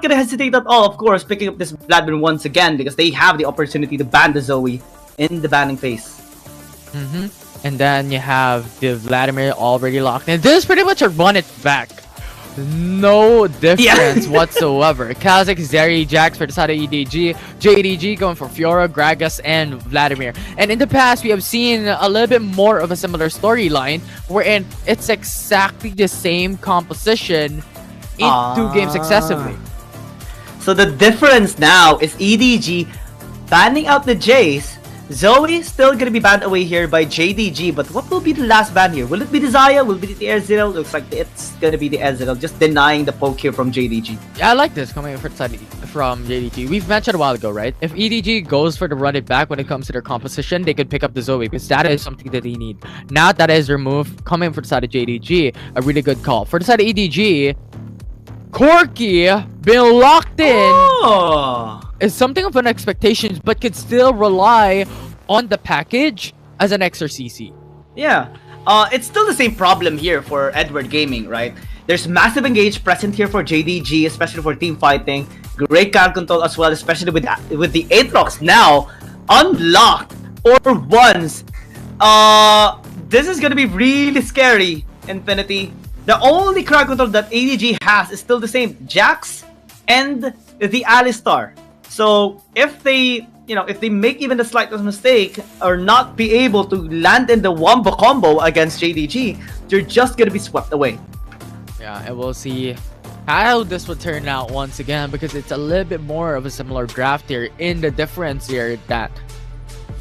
gonna hesitate at all, of course, picking up this Vladimir once again because they have the opportunity to ban the Zoe in the banning phase. And then you have the Vladimir already locked in. This is pretty much a run it back. No difference whatsoever. Kazakh, Zeri, Jax for the side of EDG. JDG going for Fiora, Gragas, and Vladimir. And in the past, we have seen a little bit more of a similar storyline wherein it's exactly the same composition in 2 games successively. So the difference now is EDG banning out the Jace. Zoe still gonna be banned away here by JDG, but what will be the last ban here? Will it be the Xayah? Will it be the Ezreal? Looks like it's gonna be the Ezreal, just denying the poke here from JDG. Yeah, I like this coming from JDG. We've mentioned a while ago, right? If EDG goes for the run it back when it comes to their composition, they could pick up the Zoe because that is something that they need. Now that is removed, coming from the side of JDG, a really good call. For the side of EDG, Corki been locked in is something of an expectation, but could still rely on the package as an extra CC. Yeah, it's still the same problem here for Edward Gaming, right? There's massive engage present here for JDG, especially for team fighting. Great card control as well, especially with the Aatrox now unlocked or once. This is gonna be really scary, Infinity. The only crowd control that EDG has is still the same, Jax and the Alistar. So if they, if they make even the slightest mistake or not be able to land in the wombo combo against JDG, they're just gonna be swept away. Yeah, and we'll see how this will turn out once again because it's a little bit more of a similar draft here. In the difference here that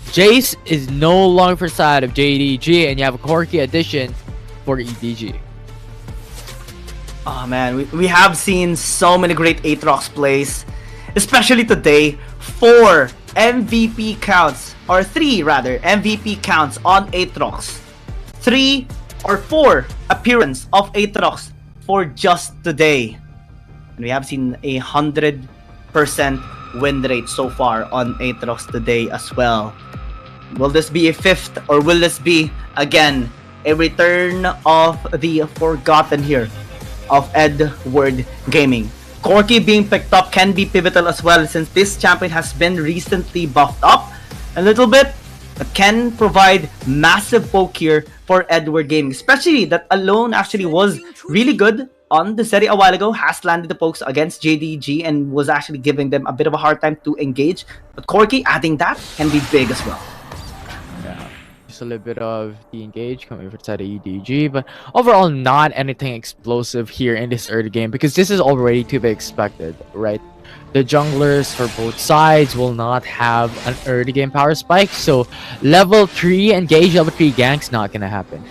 Jace is no longer for side of JDG and you have a Corki addition for EDG. Oh man, we have seen so many great Aatrox plays, especially today. 4 MVP counts, or 3 rather, MVP counts on Aatrox. 3 or 4 appearance of Aatrox for just today. And we have seen 100% win rate so far on Aatrox today as well. Will this be a 5th or will this be, again, a return of the forgotten here of Edward Gaming? Corki being picked up can be pivotal as well since this champion has been recently buffed up a little bit, but can provide massive poke here for Edward Gaming, especially that Alone actually was really good on the Zeri a while ago, has landed the pokes against JDG and was actually giving them a bit of a hard time to engage, but Corki adding that can be big as well. A little bit of the engage coming from the side of EDG, but overall not anything explosive here in this early game because this is already to be expected, right? The junglers for both sides will not have an early game power spike, so level 3 engage, level 3 gank's not gonna happen.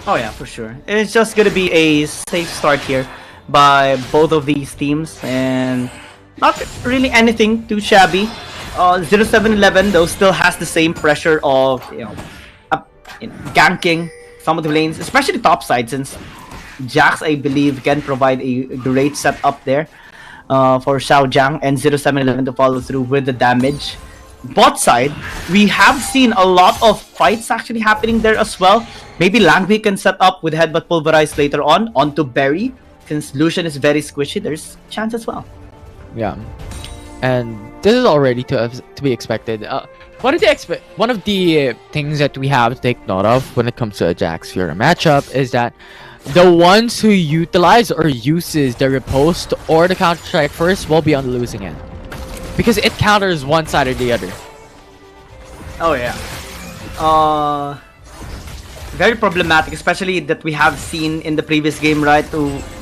Oh yeah, for sure. It's just gonna be a safe start here by both of these teams and not really anything too shabby. 0711 though still has the same pressure of ganking some of the lanes, especially top side, since Jax I believe can provide a great setup there for Xiaojiang and 0711 to follow through with the damage. Bot side, we have seen a lot of fights actually happening there as well. Maybe Langby can set up with Headbutt Pulverize later on onto Berry. Since Lucian is very squishy, there's chance as well. Yeah, and this is already to be expected. One of the things that we have to take note of when it comes to a Jax Fiora matchup is that the ones who utilize or uses the riposte or the counter strike first will be on the losing end because it counters one side or the other. Oh yeah. Very problematic, especially that we have seen in the previous game, right?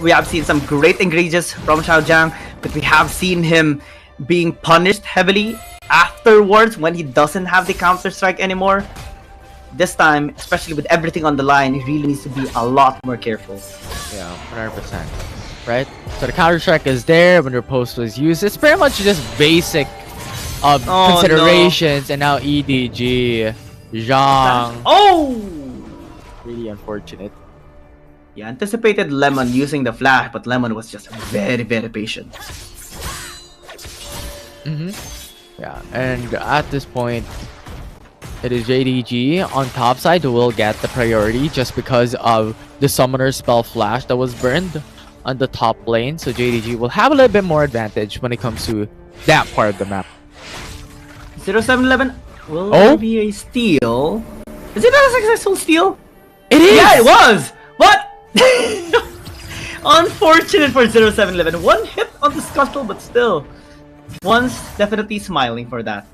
We have seen some great engages from Xiaojiang, but we have seen him being punished heavily afterwards when he doesn't have the counter strike anymore. This time, especially with everything on the line, he really needs to be a lot more careful. Yeah, 100%. Right? So the counter strike is there when the post was used. It's pretty much just basic considerations, no. And now EDG, Zhang. Oh! Really unfortunate. Yeah, anticipated Lemon using the flash, but Lemon was just very, very patient. Yeah, and at this point, it is JDG on top side who will get the priority just because of the summoner spell flash that was burned on the top lane, so JDG will have a little bit more advantage when it comes to that part of the map. 0711 will there be a steal? Is it not a successful steal? It is! Yeah, it was! What? Unfortunate for 0711. One hit on the scuttle, but still. One's definitely smiling for that.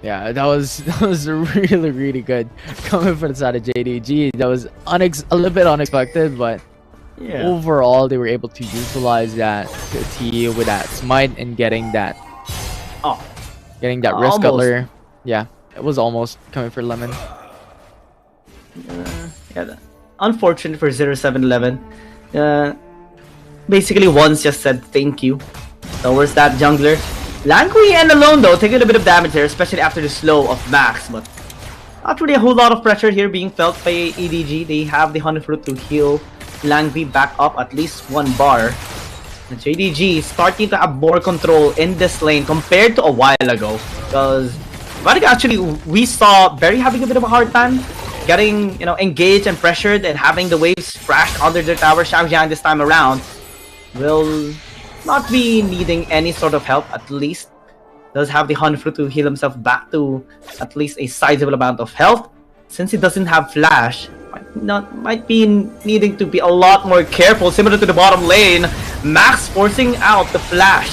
Yeah, that was really, really good coming from the side of JDG. That was a little bit unexpected, but yeah, overall they were able to utilize that T with that smite and getting that wrist cutler. Yeah, it was almost coming for Lemon. Yeah, unfortunate for 0711. Basically, once just said thank you towards that jungler. Langui and alone though, taking a bit of damage there, especially after the slow of Max, but not really a whole lot of pressure here being felt by EDG. They have the Honey Fruit to heal Langui back up at least 1 bar. And JDG is starting to have more control in this lane compared to a while ago, because actually we saw Berry having a bit of a hard time getting, you know, engaged and pressured and having the waves crashed under their tower. Xiaojiang this time around will not be needing any sort of help, at least. Does have the Honey Fruit to heal himself back to at least a sizable amount of health. Since he doesn't have flash, might be needing to be a lot more careful, similar to the bottom lane. Max forcing out the flash.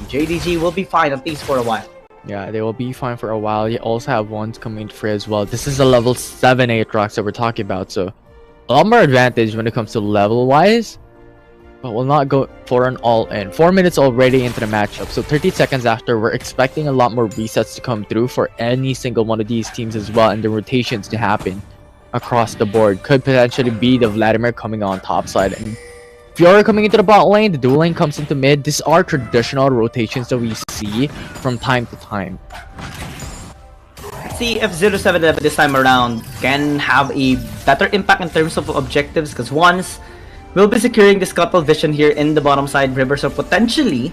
JDG will be fine at least for a while. Yeah, they will be fine for a while. You also have ones coming free as well. This is a level 7 Aatrox that we're talking about, so a lot more advantage when it comes to level wise. But we'll not go for an all-in. 4 minutes already into the matchup, so 30 seconds after, we're expecting a lot more resets to come through for any single one of these teams as well, and the rotations to happen across the board. Could potentially be the Vladimir coming on top side, and Fiora coming into the bot lane, the dual lane comes into mid. These are traditional rotations that we see from time to time. Let's see if 0711 this time around can have a better impact in terms of objectives, because once we'll be securing this couple vision here in the bottom side river, so potentially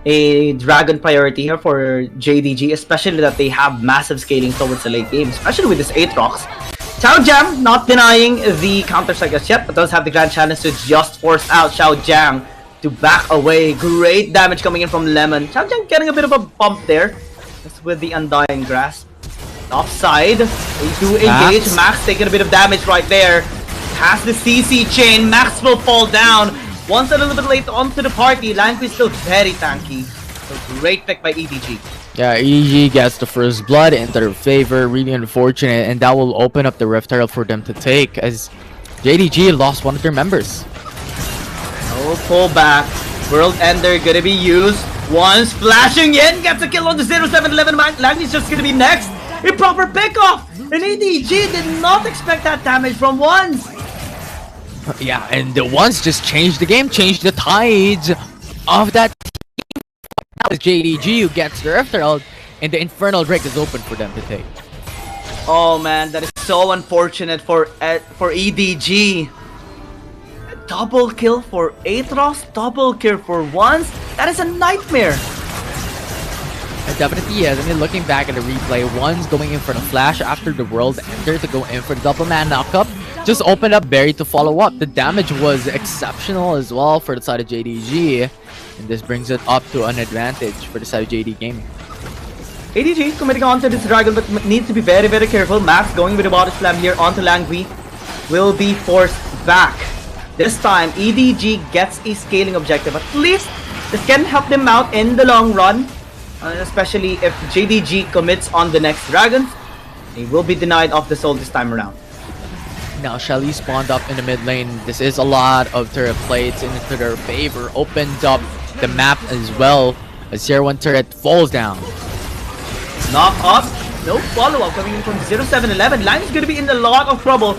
a dragon priority here for JDG, especially that they have massive scaling towards the late game, especially with this Aatrox. Xiaojiang not denying the counter strike as yet, but does have the grand challenge to just force out Xiaojiang to back away. Great damage coming in from Lemon. Xiaojiang getting a bit of a bump there, just with the Undying Grasp. Offside, they do engage. Max taking a bit of damage right there. Has the CC chain. Max will fall down. Once a little bit late onto the party. Langui is still very tanky. So great pick by EDG. Yeah, EDG gets the first blood into their favor. Really unfortunate, and that will open up the Rift Herald for them to take, as JDG lost one of their members. No pullback. World Ender gonna be used. Once flashing in, gets a kill on the 0711. Langui's just gonna be next. A proper pickoff. And EDG did not expect that damage from Once. Yeah, and the Once just changed the game, changed the tides of that team. Now it's JDG who gets the Rift Herald, and the Infernal Drake is open for them to take. Oh man, that is so unfortunate for EDG. A double kill for Aatrox, double kill for Once. That is a nightmare. It definitely is. I mean, looking back at the replay, One's going in for the flash after the World Ender to go in for the double man knockup. Just opened up Berry to follow up. The damage was exceptional as well for the side of JDG. And this brings it up to an advantage for the side of JD Gaming. EDG committing onto this dragon, but needs to be very, very careful. Max going with the body slam here onto Langui. Will be forced back. This time, EDG gets a scaling objective. At least this can help them out in the long run. Especially if JDG commits on the next dragon, they will be denied of the soul this time around. Now Shelly spawned up in the mid lane. This is a lot of turret plates into their favor. Opened up the map as well as 01 turret falls down. Knock up, no follow-up coming in from 0711. Line is going to be in a lot of trouble.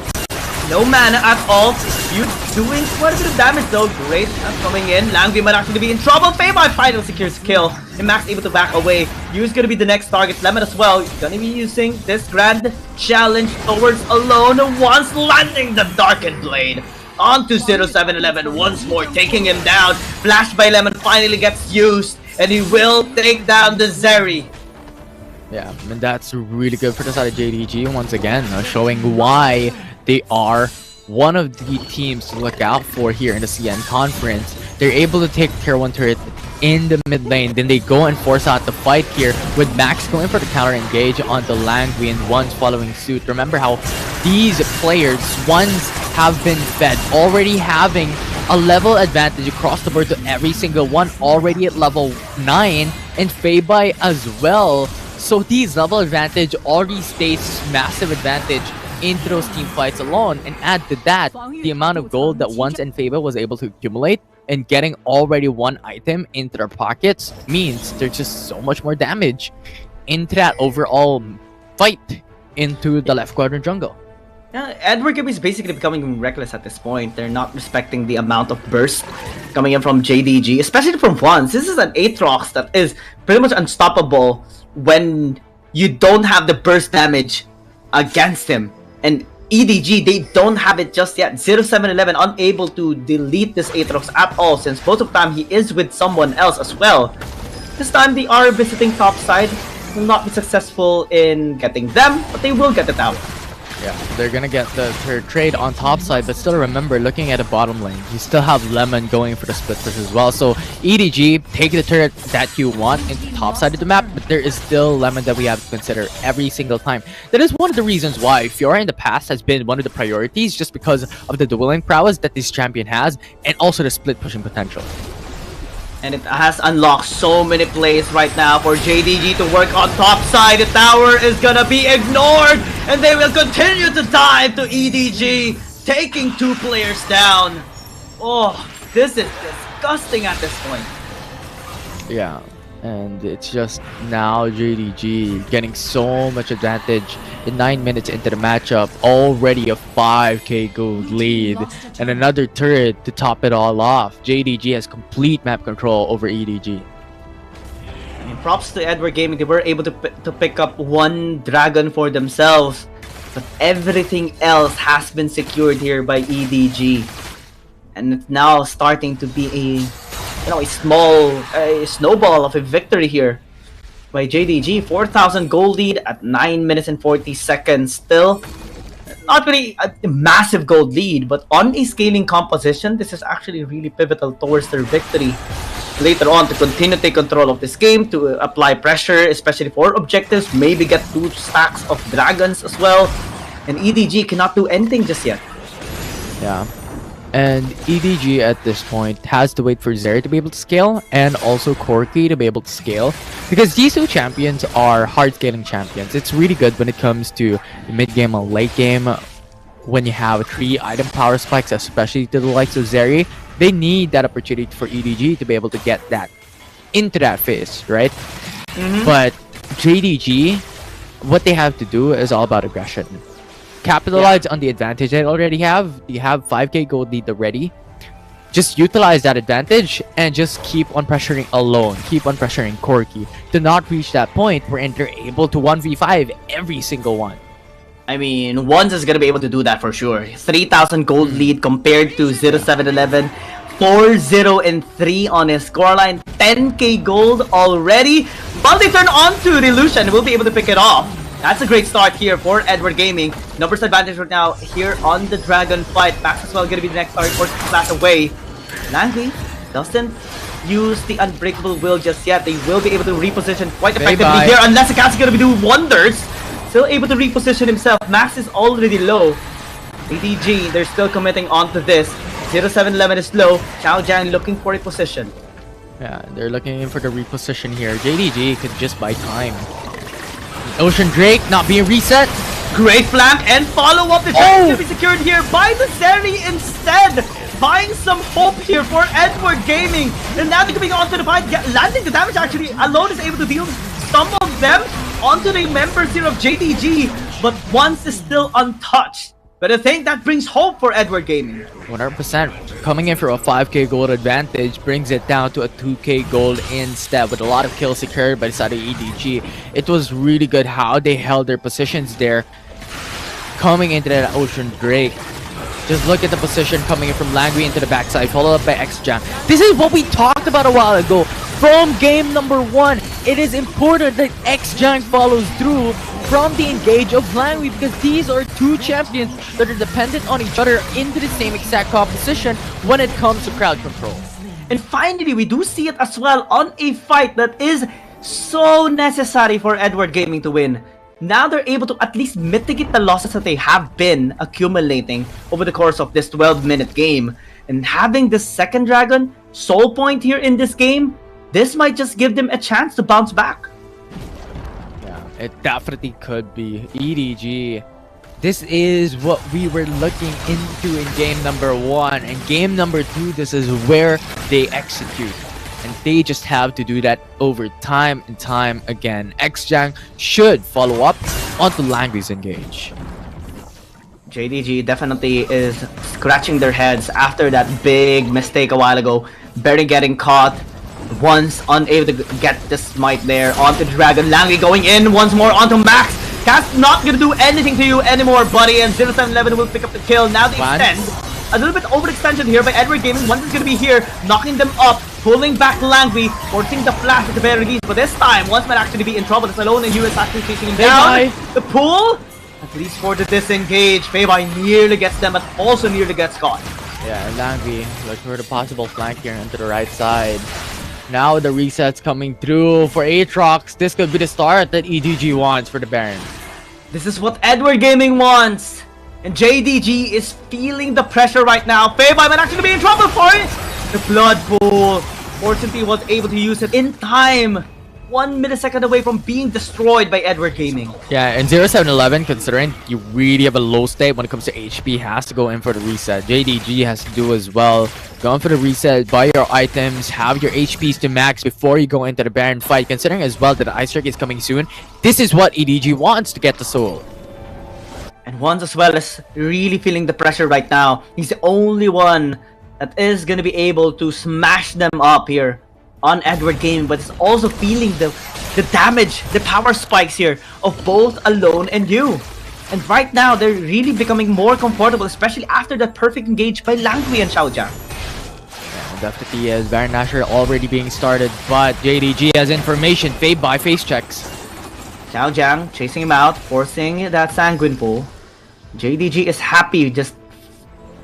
No mana at all. You doing quite a bit of damage though. Great coming in. Langui might actually be in trouble. Fayby final secures kill. And Max able to back away. Yu's gonna be the next target. Lemon as well. He's gonna be using this grand challenge towards alone. Once landing the Darkened Blade onto 0711 once more, taking him down. Flash by Lemon finally gets used, and he will take down the Zeri. Yeah, and that's really good for the side of JDG once again, showing why they are one of the teams to look out for here in the CN conference. They're able to take tier 1 turret in the mid lane, then they go and force out the fight here with Max going for the counter engage on the Langui and one's following suit. Remember how these players, ones have been fed, already having a level advantage across the board to every single one, already at level 9, and Feibai as well. So these level advantage already stays massive advantage into those team fights alone, and add to that the amount of gold that once and Feibai was able to accumulate, and getting already one item into their pockets means there's just so much more damage into that overall fight into the left quadrant jungle. Yeah, Edward Gaming is basically becoming reckless at this point. They're not respecting the amount of burst coming in from JDG, especially from Wands. This is an Aatrox that is pretty much unstoppable when you don't have the burst damage against him. And EDG, they don't have it just yet. 0711 unable to delete this Aatrox at all, since most of the time he is with someone else as well. This time they are visiting top side. Will not be successful in getting them, but they will get the tower. Yeah, they're gonna get the trade on top side, but still remember, looking at the bottom lane, you still have Lemon going for the split push as well. So EDG, take the turret that you want into top side of the map, but there is still Lemon that we have to consider every single time. That is one of the reasons why Fiora in the past has been one of the priorities, just because of the dueling prowess that this champion has, and also the split pushing potential. And it has unlocked so many plays right now for JDG to work on top side. The tower is gonna be ignored, and they will continue to dive to EDG, taking 2 players down. Oh, this is disgusting at this point. Yeah, and it's just now JDG getting so much advantage in 9 minutes into the matchup, already a 5k gold lead, and another turret to top it all off. JDG has complete map control over EDG. And props to Edward Gaming, they were able to pick up 1 dragon for themselves, but everything else has been secured here by EDG, and it's now starting to be a small snowball of a victory here by JDG. 4,000 gold lead at 9 minutes and 40 seconds. Still not really a massive gold lead, but on a scaling composition, this is actually really pivotal towards their victory later on, to continue to take control of this game, to apply pressure, especially for objectives, maybe get 2 stacks of dragons as well. And EDG cannot do anything just yet. Yeah. And EDG at this point has to wait for Zeri to be able to scale, and also Corki to be able to scale, because these 2 champions are hard scaling champions. It's really good when it comes to mid game and late game, when you have 3 item power spikes, especially to the likes of Zeri. They need that opportunity for EDG to be able to get that into that phase, right? But JDG, what they have to do is all about aggression. Capitalize on the advantage they already have. You have 5k gold lead already. Just utilize that advantage and just keep on pressuring alone. Keep on pressuring Corki to not reach that point where they're able to 1v5 every single one. I mean, Wands is gonna be able to do that for sure. 3,000 gold lead compared to 0711. 4-0 and 3 on his scoreline. 10k gold already. While they turn on to the Lucian, we'll be able to pick it off. That's a great start here for Edward Gaming. Numbers advantage right now here on the Dragon fight. Max as well gonna be the next target, forced to flash away. Langui doesn't use the Unbreakable Will just yet. They will be able to reposition quite effectively here, unless Akatsuki gonna be doing wonders. Still able to reposition himself. Max is already low. EDG, they're still committing onto this. 0711 is low. Chao Jiang looking for a position. Yeah, they're looking for the reposition here. JDG could just buy time. Ocean Drake not being reset. Great flank and follow up. The Drake is going to be secured here by the Zeri instead. Buying some hope here for Edward Gaming. And now they're coming onto the fight. Landing the damage actually. Alone is able to deal some of them onto the members here of JDG. But Once is still untouched. But I think that brings hope for Edward Gaming. 100%. Coming in for a 5k gold advantage brings it down to a 2k gold instead, with a lot of kills secured by the side of EDG. It was really good how they held their positions there. Coming into that Ocean Drake. Just look at the position coming in from Langui into the backside, followed up by X-Jam. This is what we talked about a while ago. From game number 1, it is important that X-Jam follows through from the engage of Langway, because these are two champions that are dependent on each other into the same exact composition when it comes to crowd control. And finally, we do see it as well on a fight that is so necessary for Edward Gaming to win. Now they're able to at least mitigate the losses that they have been accumulating over the course of this 12-minute game. And having the second dragon, soul point here in this game, this might just give them a chance to bounce back. Yeah, it definitely could be. EDG, this is what we were looking into in game number 1. And game number 2, this is where they execute. And they just have to do that over time and time again. Xjang should follow up onto Langway's engage. JDG definitely is scratching their heads after that big mistake a while ago. Barely getting caught. Once unable to get the smite there onto Dragon. Langway going in once more onto Max. Cat's not gonna do anything to you anymore, buddy. And 0711 will pick up the kill. Now they extend. A little bit overextension here by Edward Gaming. Once is gonna be here, knocking them up, pulling back Langway, forcing the flash at the very least. But this time, once might actually be in trouble. It's alone and US actually chasing him down. The pull, at least for the disengage. Feibai nearly gets them, but also nearly gets caught. Yeah, and Langway looking for the possible flank here into the right side. Now the resets coming through for Aatrox. This could be the start that EDG wants for the Baron. This is what Edward Gaming wants. And JDG is feeling the pressure right now. Feibai might actually be in trouble for it. The blood pool. Fortunately was able to use it in time. 1 millisecond away from being destroyed by Edward Gaming. Yeah, and 0711, considering you really have a low state when it comes to HP, has to go in for the reset. JDG has to do as well. Go in for the reset, buy your items, have your HPs to max before you go into the Baron fight. Considering as well that the Ice Strike is coming soon, this is what EDG wants to get the soul. And Wands as well is really feeling the pressure right now. He's the only one that is going to be able to smash them up here on Edward Gaming, but it's also feeling the damage, the power spikes here of both Alone and you. And right now, they're really becoming more comfortable, especially after that perfect engage by Langway and Xiaojia. Yeah, definitely is. Baron Nashor already being started, but JDG has information. Feibai face checks. Xiaojia chasing him out, forcing that Sanguine pull. JDG is happy just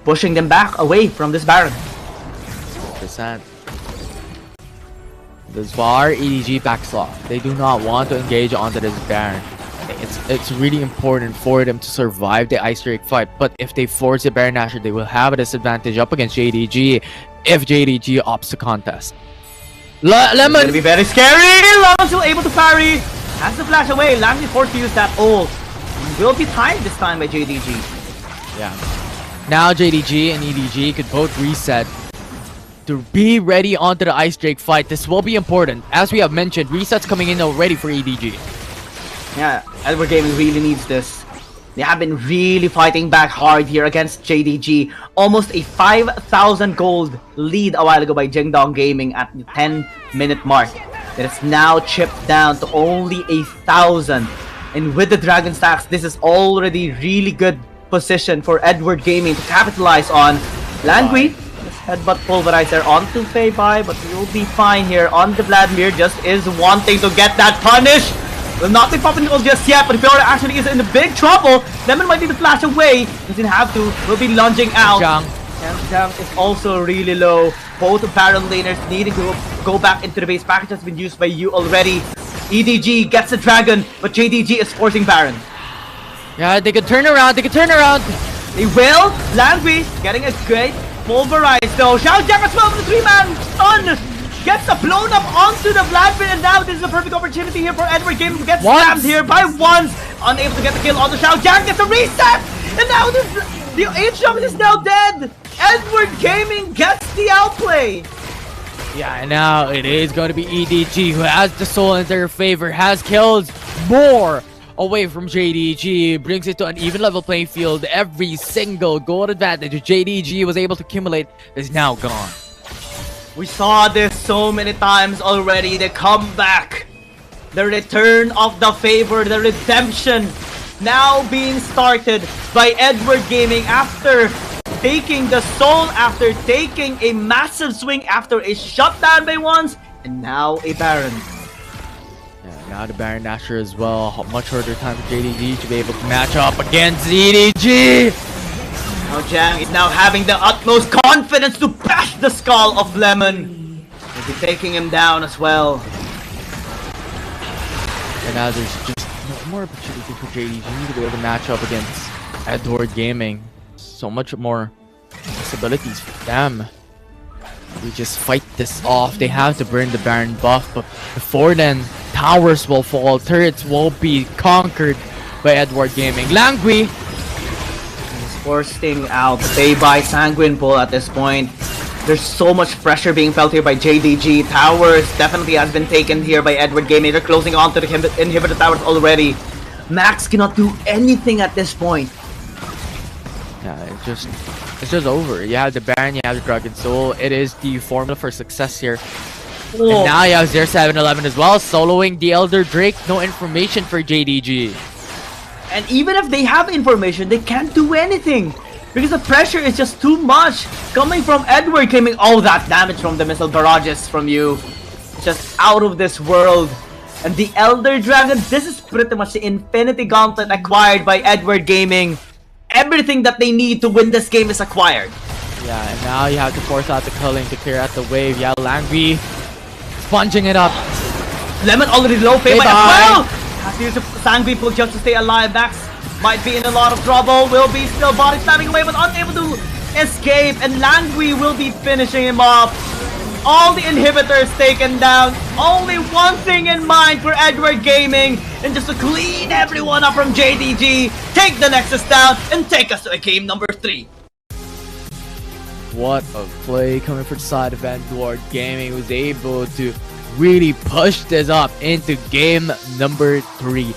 pushing them back away from this Baron. 100%. This far, EDG backs off. They do not want to engage onto this Baron. It's really important for them to survive the Ice Drake fight, but if they force the Baron Nashor, they will have a disadvantage up against JDG if JDG opts to contest. Lemon! It's gonna be very scary! Lemon still able to parry! Has to flash away. Langway forced to use that ult. Will be timed this time by JDG. Yeah. Now JDG and EDG could both reset to be ready onto the Ice Drake fight. This will be important. As we have mentioned, resets coming in already for EDG. Yeah, Edward Gaming really needs this. They have been really fighting back hard here against JDG. Almost a 5,000 gold lead a while ago by Jingdong Gaming at the 10-minute mark. It is now chipped down to only 1,000. And with the Dragon Stacks, this is already really good position for Edward Gaming to capitalize on. Langway, headbutt pulverizer onto Feibai, but you'll be fine here on the Vladimir. Just is wanting to get that punish. Will not be popping goals just yet, but Fiora actually is in the big trouble. Lemon might need to flash away. Doesn't have to. Will be lunging out. Zhang is also really low. Both Baron laners needing to go back into the base. Package has been used by you already. EDG gets the dragon, but JDG is forcing Baron. Yeah, they can turn around. They can turn around. They will. Langway getting a great pulverize though. Xiaojia as well with the 3-man stun. Gets a blown up onto the Vladimir, and now this is a perfect opportunity here for Edward Gaming to get slammed here by Wands. Unable to get the kill on the Xiaojia. Gets a reset, and now the H-Jump is now dead. Edward Gaming gets the outplay. Yeah, and now it is going to be EDG who has the soul in their favor, has killed more away from JDG, brings it to an even level playing field. Every single gold advantage JDG was able to accumulate is now gone. We saw this so many times already. The comeback, the return of the favor, the redemption now being started by Edward Gaming after taking the soul, after taking a massive swing, after a shutdown by Wands, and now a Baron. Now the Baron Dasher as well. Much harder time for JDG to be able to match up against EDG. Now Jang is now having the utmost confidence to bash the skull of Lemon. He'll be taking him down as well. And now there's just no more opportunity for JDG to be able to match up against Edward Gaming. So much more possibilities for them. We just fight this off. They have to burn the Baron buff, but before then, towers will fall, turrets will be conquered by Edward Gaming. Langui He's forcing out the Bay by Sanguine Pull at this point. There's so much pressure being felt here by JDG. Towers definitely has been taken here by Edward Gaming. They're closing on to the inhibitor towers already. Max cannot do anything at this point. Yeah, it's just over. You have the Baron, you have the Dragon Soul. It is the formula for success here. And now you have 0711 as well, soloing the Elder Drake. No information for JDG. And even if they have information, they can't do anything. Because the pressure is just too much. Coming from Edward, claiming all that damage from the missile barrages from you. It's just out of this world. And the Elder Dragon, this is pretty much the Infinity Gauntlet acquired by Edward Gaming. Everything that they need to win this game is acquired. Yeah, and now you have to force out the culling to clear out the wave. Yeah, Langui sponging it up. Lemon already low pay by as well. Has to use a Sanguine Pull just to stay alive. Max might be in a lot of trouble. Will be still body slamming away, but unable to escape. And Langui will be finishing him off. All the inhibitors taken down. Only one thing in mind for Edward Gaming, and just to clean everyone up from JDG, take the Nexus down, and take us to game number 3. What a play coming from the side of Edward Gaming. Was able to really push this up into game number 3.